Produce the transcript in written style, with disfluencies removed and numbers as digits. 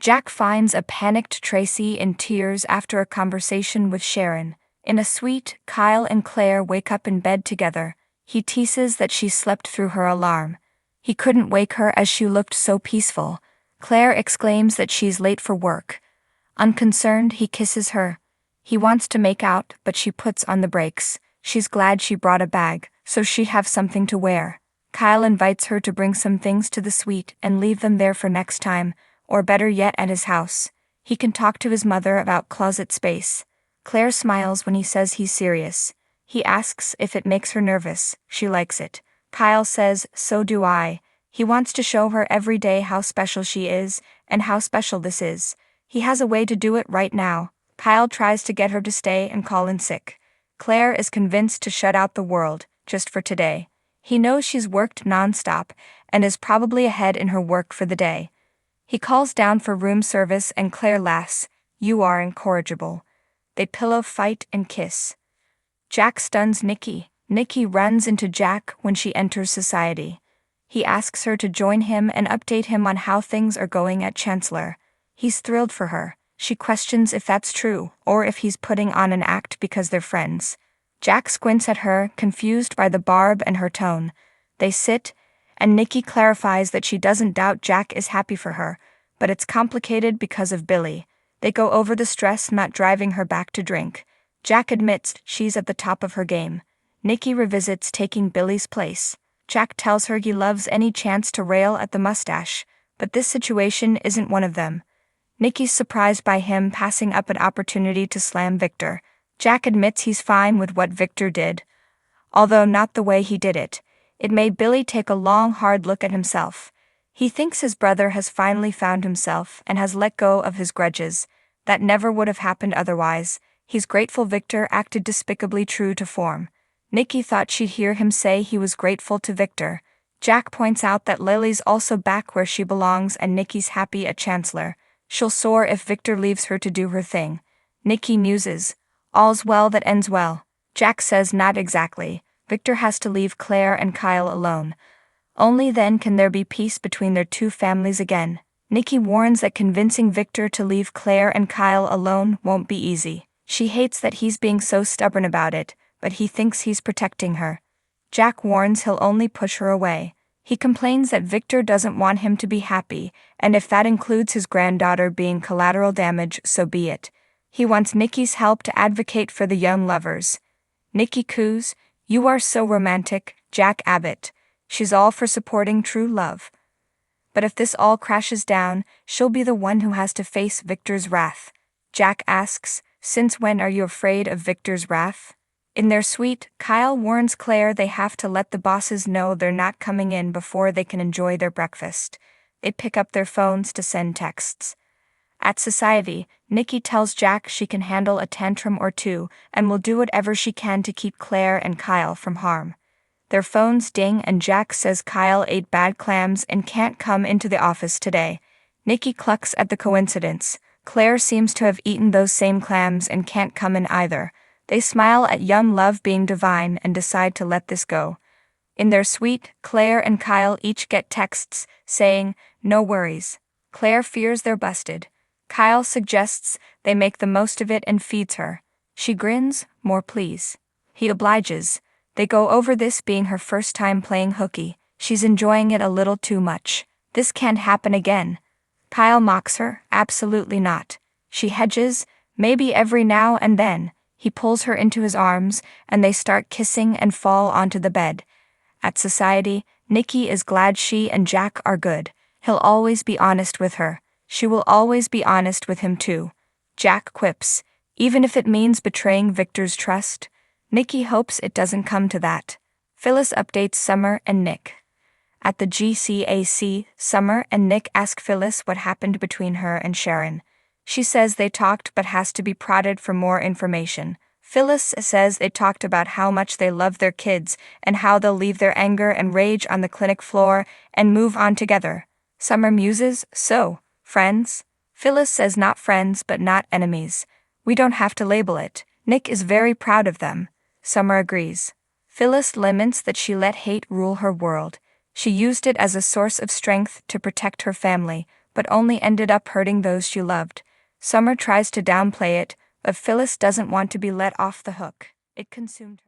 Jack finds a panicked Traci in tears after a conversation with Sharon. In a suite, Kyle and Claire wake up in bed together. He teases that she slept through her alarm. He couldn't wake her as she looked so peaceful. Claire exclaims that she's late for work. Unconcerned, he kisses her. He wants to make out, but she puts on the brakes. She's glad she brought a bag, so she have something to wear. Kyle invites her to bring some things to the suite and leave them there for next time, or better yet at his house. He can talk to his mother about closet space. Claire smiles when he says he's serious. He asks if it makes her nervous. She likes it. Kyle says, so do I. He wants to show her every day how special she is, and how special this is. He has a way to do it right now. Kyle tries to get her to stay and call in sick. Claire is convinced to shut out the world, just for today. He knows she's worked non-stop, and is probably ahead in her work for the day. He calls down for room service and Claire laughs. You are incorrigible. They pillow fight and kiss. Jack stuns Nikki. Nikki runs into Jack when she enters society. He asks her to join him and update him on how things are going at Chancellor. He's thrilled for her. She questions if that's true, or if he's putting on an act because they're friends. Jack squints at her, confused by the barb and her tone. They sit, and Nikki clarifies that she doesn't doubt Jack is happy for her, but it's complicated because of Billy. They go over the stress not driving her back to drink. Jack admits she's at the top of her game. Nikki revisits taking Billy's place. Jack tells her he loves any chance to rail at the mustache, but this situation isn't one of them. Nikki's surprised by him passing up an opportunity to slam Victor. Jack admits he's fine with what Victor did, although not the way he did it. It made Billy take a long, hard look at himself. He thinks his brother has finally found himself and has let go of his grudges. That never would have happened otherwise. He's grateful Victor acted despicably true to form. Nikki thought she'd hear him say he was grateful to Victor. Jack points out that Lily's also back where she belongs and Nikki's happy at Chancellor. She'll soar if Victor leaves her to do her thing. Nikki muses. All's well that ends well. Jack says not exactly. Victor has to leave Claire and Kyle alone. Only then can there be peace between their two families again. Nikki warns that convincing Victor to leave Claire and Kyle alone won't be easy. She hates that he's being so stubborn about it, but he thinks he's protecting her. Jack warns he'll only push her away. He complains that Victor doesn't want him to be happy, and if that includes his granddaughter being collateral damage, so be it. He wants Nikki's help to advocate for the young lovers. Nikki coos, you are so romantic, Jack Abbott. She's all for supporting true love. But if this all crashes down, she'll be the one who has to face Victor's wrath. Jack asks, since when are you afraid of Victor's wrath? In their suite, Kyle warns Claire they have to let the bosses know they're not coming in before they can enjoy their breakfast. They pick up their phones to send texts. At society, Nikki tells Jack she can handle a tantrum or two and will do whatever she can to keep Claire and Kyle from harm. Their phones ding and Jack says Kyle ate bad clams and can't come into the office today. Nikki clucks at the coincidence. Claire seems to have eaten those same clams and can't come in either. They smile at young love being divine and decide to let this go. In their suite, Claire and Kyle each get texts saying, no worries. Claire fears they're busted. Kyle suggests they make the most of it and feeds her. She grins, more please. He obliges. They go over this being her first time playing hooky. She's enjoying it a little too much. This can't happen again. Kyle mocks her, absolutely not. She hedges, maybe every now and then. He pulls her into his arms, and they start kissing and fall onto the bed. At society, Nikki is glad she and Jack are good. He'll always be honest with her. She will always be honest with him too. Jack quips, even if it means betraying Victor's trust. Nikki hopes it doesn't come to that. Phyllis updates Summer and Nick. At the GCAC, Summer and Nick ask Phyllis what happened between her and Sharon. She says they talked but has to be prodded for more information. Phyllis says they talked about how much they love their kids and how they'll leave their anger and rage on the clinic floor and move on together. Summer muses, so, friends? Phyllis says not friends but not enemies. We don't have to label it. Nick is very proud of them. Summer agrees. Phyllis laments that she let hate rule her world. She used it as a source of strength to protect her family, but only ended up hurting those she loved. Summer tries to downplay it, but Phyllis doesn't want to be let off the hook. It consumed her.